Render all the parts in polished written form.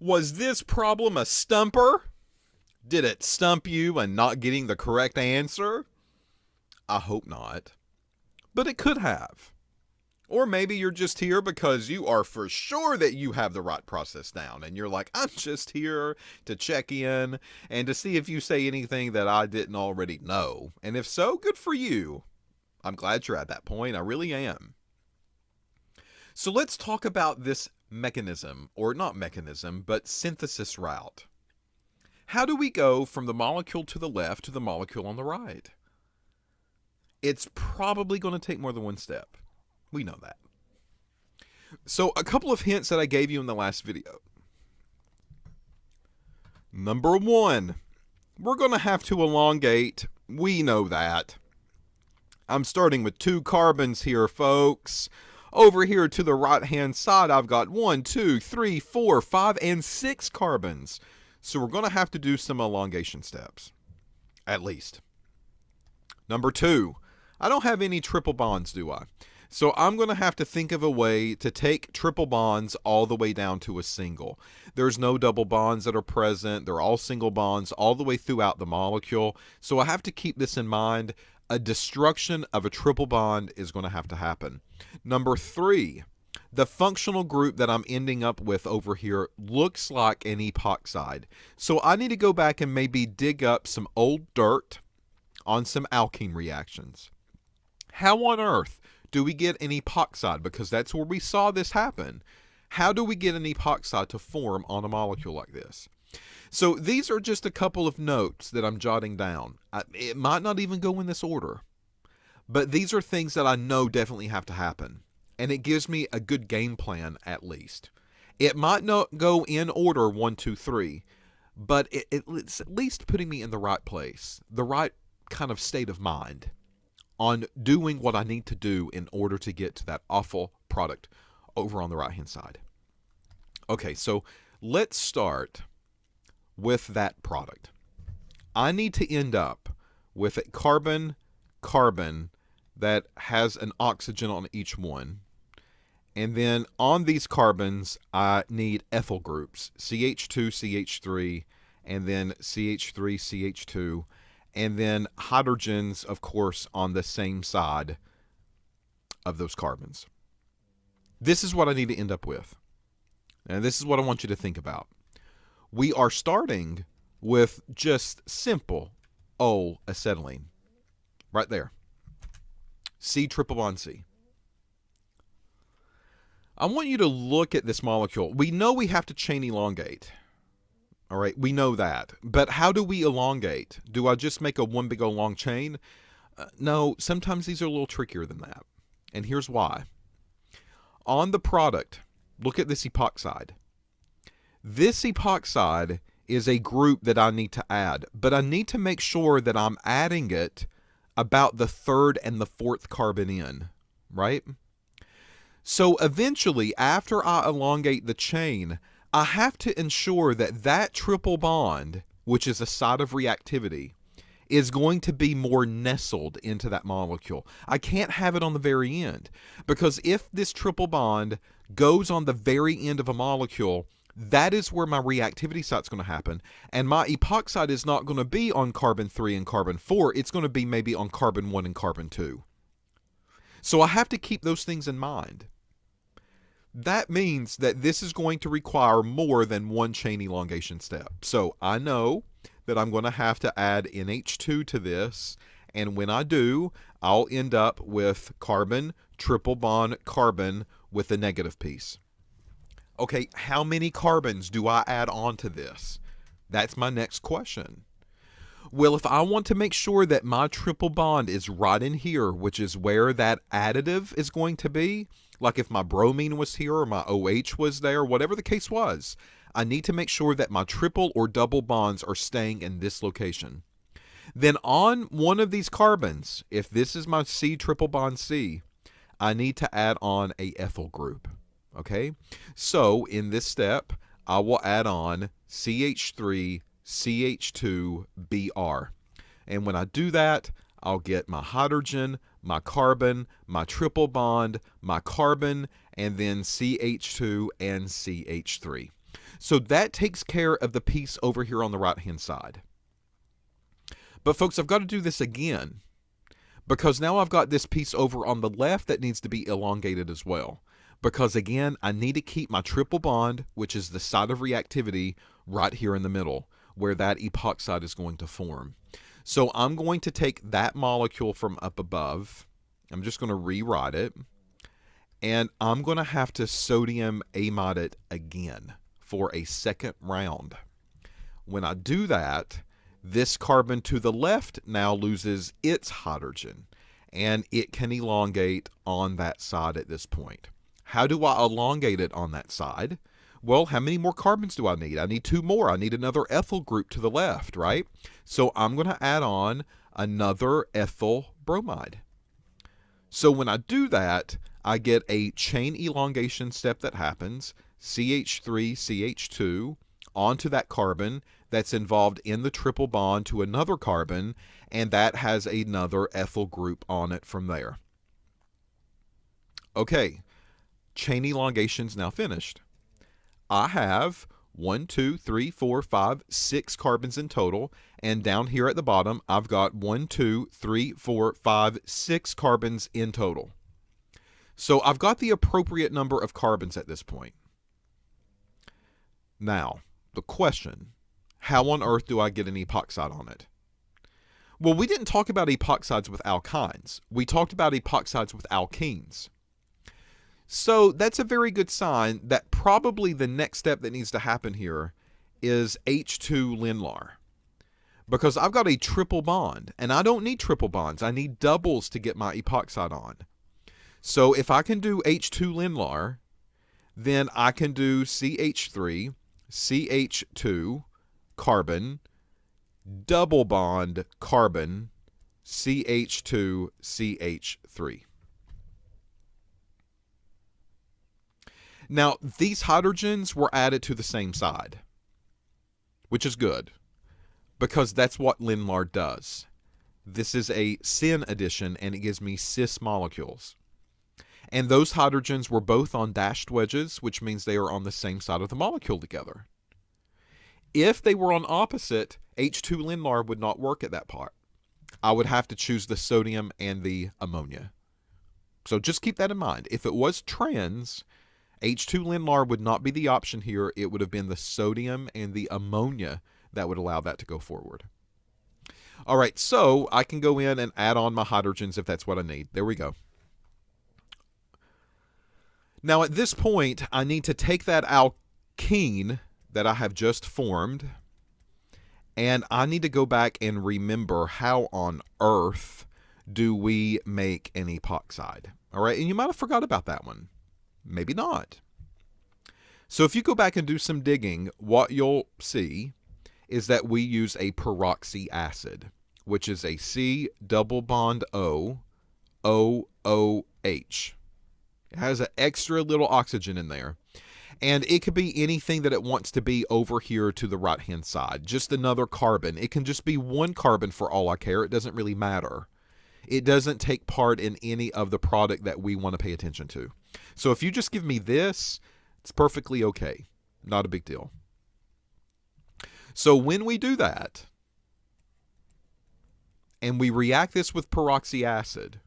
Was this problem a stumper? Did it stump you and not getting the correct answer? I hope not. But it could have. Or maybe you're just here because you are for sure that you have the right process down. And you're like, I'm just here to check in and to see if you say anything that I didn't already know. And if so, good for you. I'm glad you're at that point. I really am. So let's talk about this mechanism, or not mechanism, but synthesis route. How do we go from the molecule to the left to the molecule on the right? It's probably going to take more than one step. We know that. So a couple of hints that I gave you in the last video. Number one, we're going to have to elongate. We know that. I'm starting with 2 carbons here, folks. Over here to the right-hand side, I've got 1, 2, 3, 4, 5, and 6 carbons. So we're going to have to do some elongation steps, at least. Number 2, I don't have any triple bonds, do I? So I'm going to have to think of a way to take triple bonds all the way down to a single. There's no double bonds that are present. They're all single bonds all the way throughout the molecule. So I have to keep this in mind. A destruction of a triple bond is going to have to happen. Number 3, the functional group that I'm ending up with over here looks like an epoxide. So I need to go back and maybe dig up some old dirt on some alkene reactions. How on earth do we get an epoxide? Because that's where we saw this happen. How do we get an epoxide to form on a molecule like this? So these are just a couple of notes that I'm jotting down. It might not even go in this order, but these are things that I know definitely have to happen. And it gives me a good game plan at least. It might not go in order 1, 2, 3, but it's at least putting me in the right place, the right kind of state of mind on doing what I need to do in order to get to that awful product over on the right-hand side. Okay, so let's start with that product. I need to end up with a carbon-carbon that has an oxygen on each one. And then on these carbons, I need ethyl groups, CH2, CH3, and then CH3, CH2, and then hydrogens, of course, on the same side of those carbons. This is what I need to end up with. And this is what I want you to think about. We are starting with just simple O-acetylene. Right there. C triple bond C. I want you to look at this molecule. We know we have to chain elongate. All right, we know that. But how do we elongate? Do I just make a one big old long chain? No, sometimes these are a little trickier than that. And here's why. On the product, look at this epoxide. This epoxide is a group that I need to add, but I need to make sure that I'm adding it about the 3rd and the 4th carbon in, right? So eventually, after I elongate the chain, I have to ensure that that triple bond, which is a site of reactivity, is going to be more nestled into that molecule. I can't have it on the very end, because if this triple bond goes on the very end of a molecule, that is where my reactivity site's going to happen, and my epoxide is not going to be on carbon 3 and carbon 4. It's going to be maybe on carbon 1 and carbon 2. So I have to keep those things in mind. That means that this is going to require more than one chain elongation step. So I know that I'm going to have to add NH2 to this, and when I do, I'll end up with carbon, triple bond carbon with a negative piece. Okay, how many carbons do I add on to this? That's my next question. Well, if I want to make sure that my triple bond is right in here, which is where that additive is going to be, like if my bromine was here or my OH was there, whatever the case was, I need to make sure that my triple or double bonds are staying in this location. Then on one of these carbons, if this is my C triple bond C, I need to add on a ethyl group. Okay, so in this step, I will add on CH3, CH2, Br. And when I do that, I'll get my hydrogen, my carbon, my triple bond, my carbon, and then CH2 and CH3. So that takes care of the piece over here on the right-hand side. But folks, I've got to do this again, because now I've got this piece over on the left that needs to be elongated as well. Because again, I need to keep my triple bond, which is the site of reactivity, right here in the middle, where that epoxide is going to form. So I'm going to take that molecule from up above. I'm just going to rewrite it. And I'm going to have to sodium amide it again for a second round. When I do that, this carbon to the left now loses its hydrogen, and it can elongate on that side at this point. How do I elongate it on that side? Well, how many more carbons do I need? I need 2 more. I need another ethyl group to the left, right? So I'm going to add on another ethyl bromide. So when I do that, I get a chain elongation step that happens, CH3, CH2, onto that carbon that's involved in the triple bond to another carbon, and that has another ethyl group on it from there. Okay. Chain elongation's now finished. I have 1, 2, 3, 4, 5, 6 carbons in total, and down here at the bottom, I've got 1, 2, 3, 4, 5, 6 carbons in total. So I've got the appropriate number of carbons at this point. Now, the question, how on earth do I get an epoxide on it? Well, we didn't talk about epoxides with alkynes. We talked about epoxides with alkenes. So that's a very good sign that probably the next step that needs to happen here is H2 Linlar. Because I've got a triple bond, and I don't need triple bonds. I need doubles to get my epoxide on. So if I can do H2 Linlar, then I can do CH3, CH2, carbon, double bond carbon, CH2, CH3. Now, these hydrogens were added to the same side, which is good, because that's what Linlar does. This is a syn addition, and it gives me cis molecules. And those hydrogens were both on dashed wedges, which means they are on the same side of the molecule together. If they were on opposite, H2 Linlar would not work at that part. I would have to choose the sodium and the ammonia. So just keep that in mind. If it was trans, H2 Linlar would not be the option here. It would have been the sodium and the ammonia that would allow that to go forward. All right, so I can go in and add on my hydrogens if that's what I need. There we go. Now at this point, I need to take that alkene that I have just formed, and I need to go back and remember how on earth do we make an epoxide. All right, and you might have forgot about that one. Maybe not. So if you go back and do some digging, what you'll see is that we use a peroxy acid, which is a C double bond O, OOH. It has an extra little oxygen in there. And it could be anything that it wants to be over here to the right-hand side. Just another carbon. It can just be one carbon for all I care. It doesn't really matter. It doesn't take part in any of the product that we want to pay attention to. So if you just give me this, it's perfectly okay. Not a big deal. So when we do that, and we react this with peroxy acid,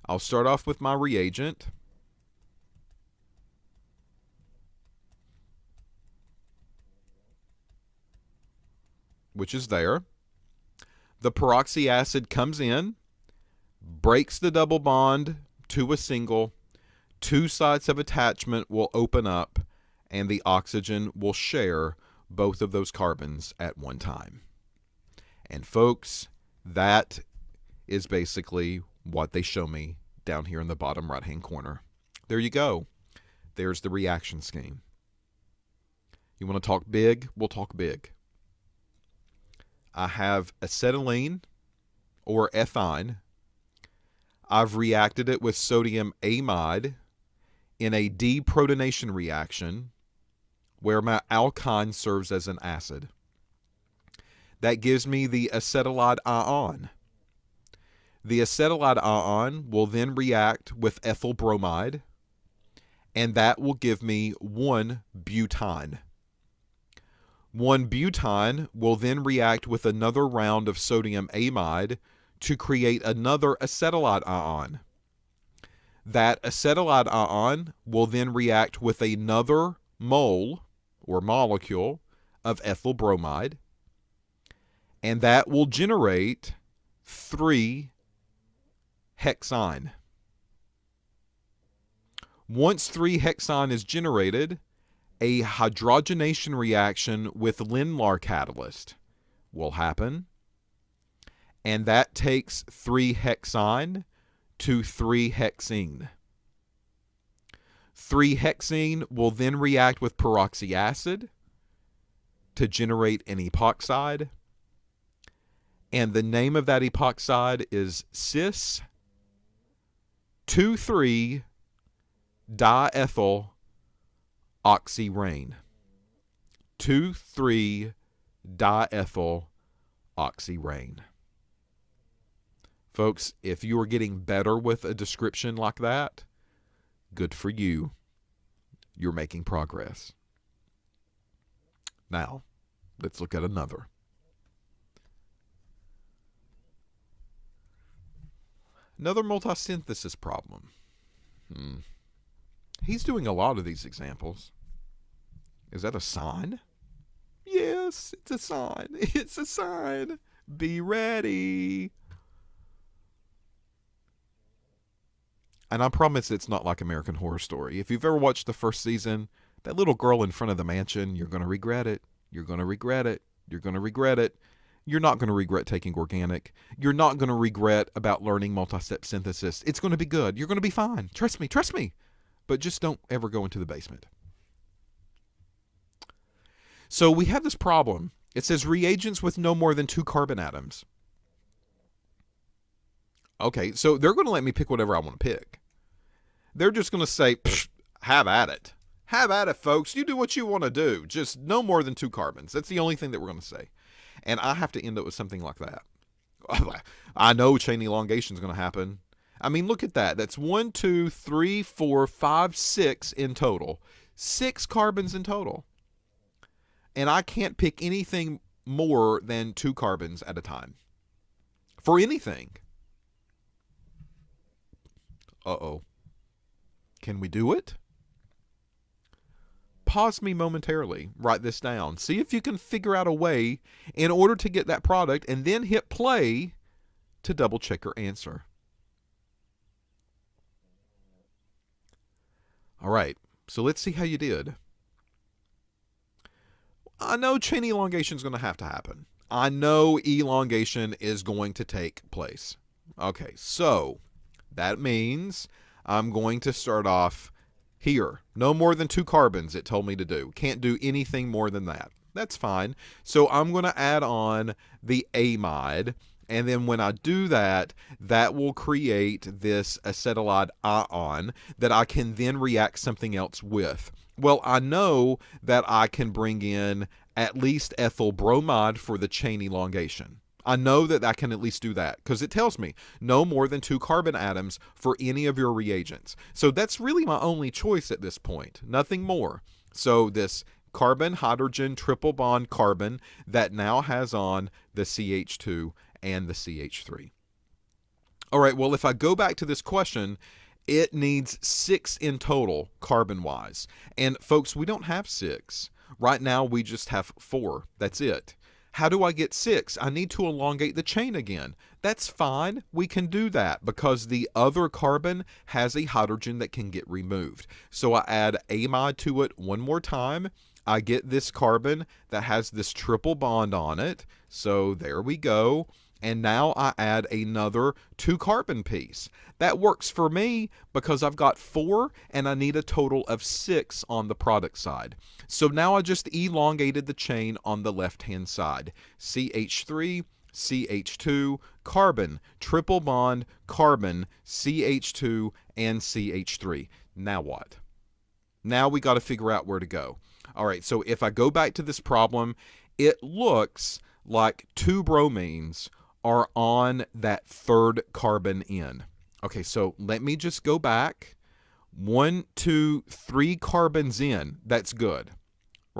I'll start off with my reagent. Which is there. The peroxy acid comes in, breaks the double bond to a single, 2 sites of attachment will open up, and the oxygen will share both of those carbons at one time. And folks, that is basically what they show me down here in the bottom right-hand corner. There you go. There's the reaction scheme. You want to talk big? We'll talk big. I have acetylene or ethyne. I've reacted it with sodium amide in a deprotonation reaction where my alkyne serves as an acid. That gives me the acetylide ion. The acetylide ion will then react with ethyl bromide, and that will give me 1 butane. One butane will then react with another round of sodium amide to create another acetylide ion. That acetylide ion will then react with another mole or molecule of ethyl bromide, and that will generate 3-hexyne. Once 3-hexyne is generated, a hydrogenation reaction with Lindlar catalyst will happen, and that takes 3-hexyne to 3-hexene. 3-hexene will then react with peroxy acid to generate an epoxide, and the name of that epoxide is cis-2,3-diethyl oxyrane. 2,3-diethyl oxyrane. Folks, if you are getting better with a description like that, good for you. You're making progress. Now, let's look at another. Another multisynthesis problem. He's doing a lot of these examples. Is that a sign? Yes, it's a sign. It's a sign. Be ready. And I promise it's not like American Horror Story. If you've ever watched the first season, that little girl in front of the mansion, you're going to regret it. You're going to regret it. You're going to regret it. You're not going to regret taking organic. You're not going to regret about learning multi-step synthesis. It's going to be good. You're going to be fine. Trust me. Trust me. But just don't ever go into the basement. So we have this problem. It says reagents with no more than 2 carbon atoms. Okay, so they're going to let me pick whatever I want to pick. They're just going to say, have at it. Have at it, folks. You do what you want to do. Just no more than 2 carbons. That's the only thing that we're going to say. And I have to end up with something like that. I know chain elongation is going to happen. I mean, look at that. That's 1, 2, 3, 4, 5, 6 in total. 6 carbons in total. And I can't pick anything more than 2 carbons at a time. For anything. Uh-oh. Can we do it? Pause me momentarily. Write this down. See if you can figure out a way in order to get that product, and then hit play to double check your answer. All right. So let's see how you did. I know chain elongation is going to have to happen. I know elongation is going to take place. Okay, so that means I'm going to start off here. No more than 2 carbons, it told me to do. Can't do anything more than that. That's fine. So I'm going to add on the amide. And then when I do that, that will create this acetylide ion that I can then react something else with. Well, I know that I can bring in at least ethyl bromide for the chain elongation. I know that I can at least do that because it tells me no more than 2 carbon atoms for any of your reagents. So that's really my only choice at this point, nothing more. So this carbon, hydrogen, triple bond carbon that now has on the CH2 and the CH3. All right, well, if I go back to this question, it needs 6 in total carbon-wise. And folks, we don't have 6. Right now, we just have 4. That's it. How do I get 6? I need to elongate the chain again. That's fine. We can do that because the other carbon has a hydrogen that can get removed. So I add amide to it one more time. I get this carbon that has this triple bond on it. So there we go. And now I add another 2 carbon piece. That works for me because I've got 4 and I need a total of 6 on the product side. So now I just elongated the chain on the left-hand side. CH3, CH2, carbon, triple bond, carbon, CH2, and CH3. Now what? Now we got to figure out where to go. All right, so if I go back to this problem, it looks like 2 bromines are on that 3rd carbon in. Okay, so let me just go back. 1, 2, 3 carbons in. That's good,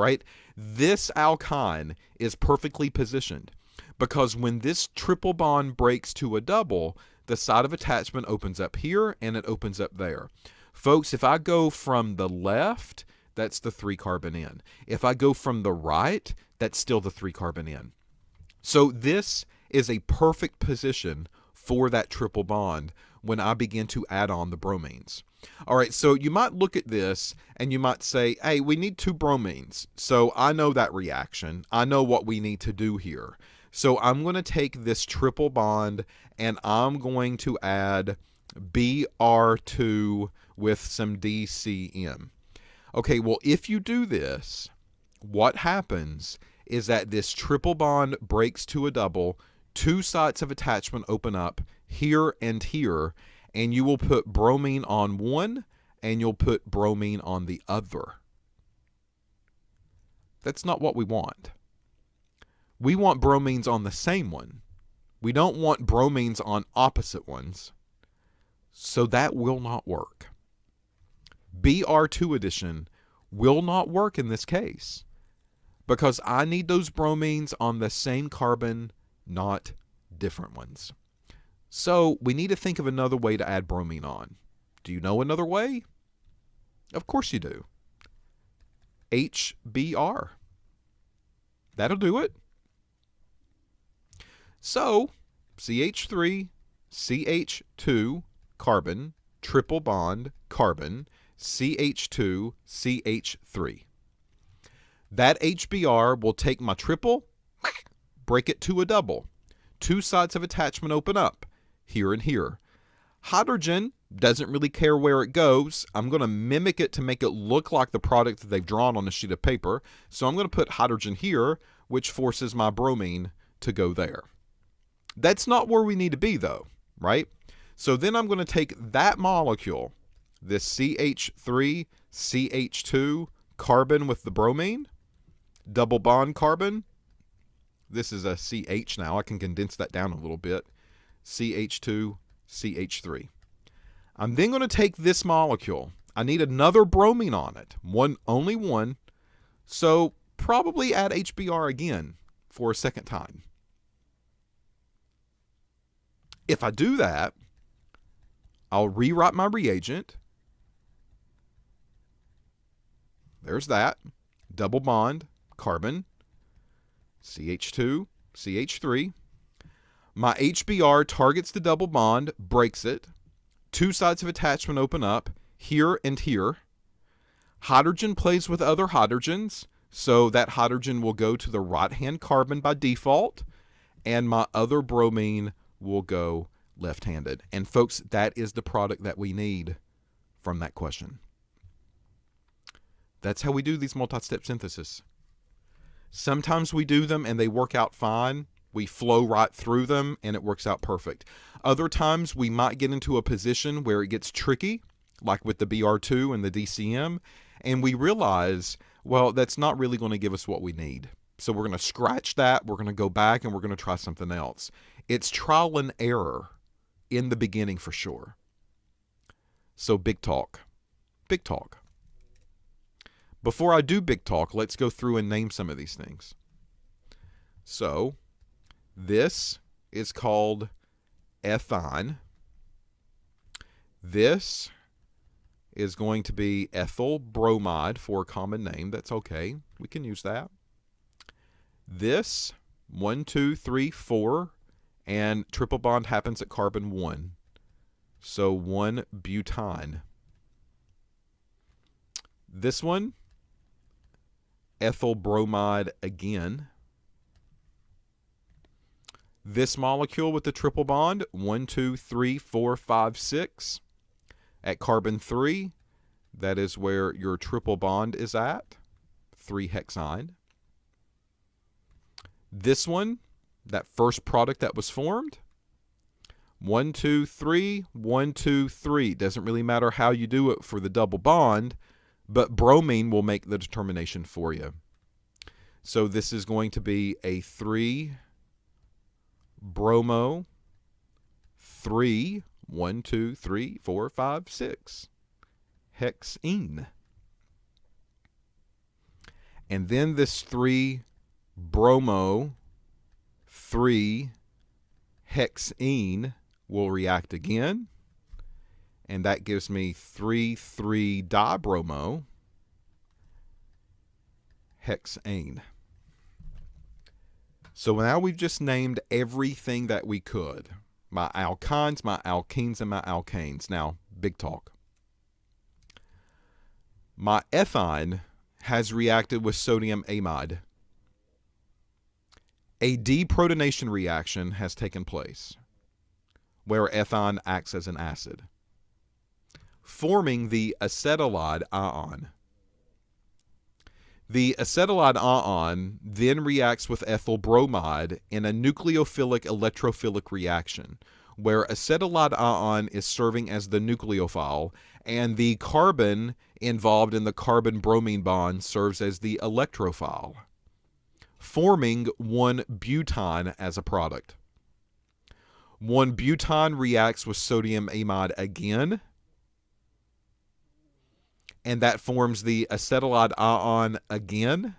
right? This alkyne is perfectly positioned because when this triple bond breaks to a double, the side of attachment opens up here and it opens up there. Folks, if I go from the left, that's the 3-carbon end. If I go from the right, that's still the 3-carbon end. So this is a perfect position for that triple bond when I begin to add on the bromines. All right, so you might look at this and you might say, hey, we need 2 bromines. So I know that reaction. I know what we need to do here. So I'm going to take this triple bond and I'm going to add Br2 with some DCM. Okay, well, if you do this, what happens is that this triple bond breaks to a double, 2 sites of attachment open up here and here, and you will put bromine on one and you'll put bromine on the other. That's not what we want. We want bromines on the same one. We don't want bromines on opposite ones. So that will not work. Br2 addition will not work in this case because I need those bromines on the same carbon, not different ones. So we need to think of another way to add bromine on. Do you know another way? Of course you do. HBr. That'll do it. So CH3, CH2, carbon, triple bond, carbon, CH2, CH3. That HBr will take my triple, break it to a double. 2 sides of attachment open up, here and here. Hydrogen doesn't really care where it goes. I'm going to mimic it to make it look like the product that they've drawn on a sheet of paper. So I'm going to put hydrogen here, which forces my bromine to go there. That's not where we need to be though, right? So then I'm going to take that molecule, this CH3, CH2, carbon with the bromine, double bond carbon. This is a CH now. I can condense that down a little bit. CH2, CH3. I'm then going to take this molecule. I need another bromine on it. Only one. So probably add HBr again for a second time. If I do that, I'll rewrite my reagent. There's that. Double bond, carbon, CH2, CH3. My HBr targets the double bond, breaks it. 2 sides of attachment open up, here and here. Hydrogen plays with other hydrogens, so that hydrogen will go to the right-hand carbon by default, and my other bromine will go left-handed. And folks, that is the product that we need from that question. That's how we do these multi-step synthesis. Sometimes we do them and they work out fine. We flow right through them and it works out perfect. Other times we might get into a position where it gets tricky, like with the Br2 and the DCM, and we realize, well, that's not really going to give us what we need. So we're going to scratch that, we're going to go back, and we're going to try something else. It's trial and error in the beginning for sure. So big talk. Big talk. Before I do big talk, let's go through and name some of these things. So this is called ethyne. This is going to be ethyl bromide for a common name. That's okay. We can use that. This, 1, 2, 3, 4, and triple bond happens at carbon 1. So 1-butyne. This one, ethyl bromide again. This molecule with the triple bond, 1, 2, 3, 4, 5, 6. At carbon 3, that is where your triple bond is at, 3-hexyne. This one, that first product that was formed, 1, 2, 3, 1, 2, 3. Doesn't really matter how you do it for the double bond, but bromine will make the determination for you. So this is going to be a 3-bromo, 3, 1, 2, 3, 4, 5, 6, hexene. And then this 3-bromo 3-hexene will react again. And that gives me 3,3-dibromo hexane. So now we've just named everything that we could. My alkynes, my alkenes, and my alkanes. Now, big talk. My ethyne has reacted with sodium amide. A deprotonation reaction has taken place where ethyne acts as an acid, forming the acetylide ion. The acetylide ion then reacts with ethyl bromide in a nucleophilic electrophilic reaction, where acetylide ion is serving as the nucleophile, and the carbon involved in the carbon-bromine bond serves as the electrophile, forming 1-butene as a product. 1-butene reacts with sodium amide again, and that forms the acetylide ion again.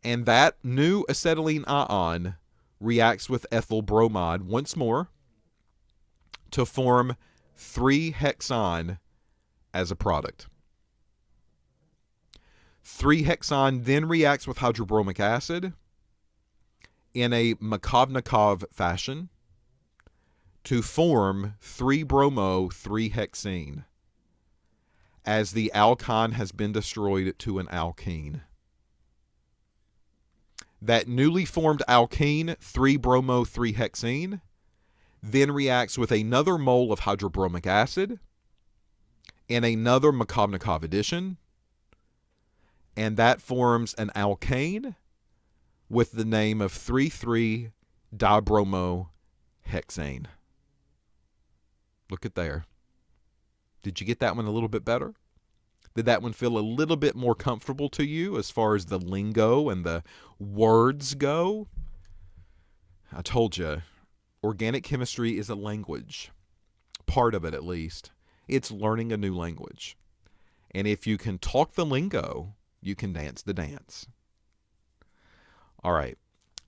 And that new acetylene ion reacts with ethyl bromide once more to form 3-hexene as a product. 3-hexene then reacts with hydrobromic acid in a Markovnikov fashion to form 3-bromo 3-hexene, as the alkyne has been destroyed to an alkene. That newly formed alkene, 3-bromo 3-hexene, then reacts with another mole of hydrobromic acid in another Markovnikov addition, and that forms an alkane with the name of 3,3-dibromo hexane. Look at there. Did you get that one a little bit better? Did that one feel a little bit more comfortable to you as far as the lingo and the words go? I told you, organic chemistry is a language. Part of it, at least. It's learning a new language. And if you can talk the lingo, you can dance the dance. All right.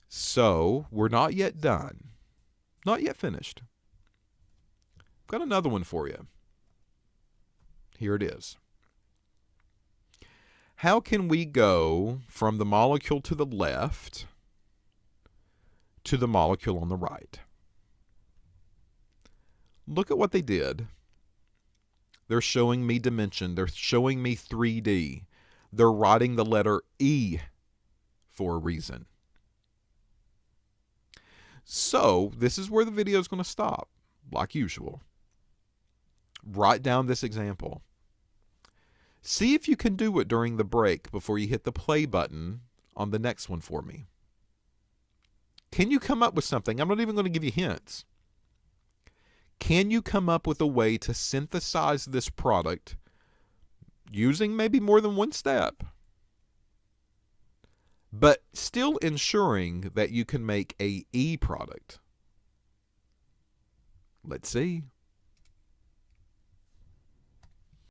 So, we're not yet done. Not yet finished. I've got another one for you. Here it is. How can we go from the molecule to the left to the molecule on the right? Look at what they did. They're showing me dimension. They're showing me 3D. They're writing the letter E for a reason. So, this is where the video is going to stop, like usual. Write down this example. See if you can do it during the break before you hit the play button on the next one for me. Can you come up with something? I'm not even going to give you hints. Can you come up with a way to synthesize this product using maybe more than one step, but still ensuring that you can make a E product? Let's see.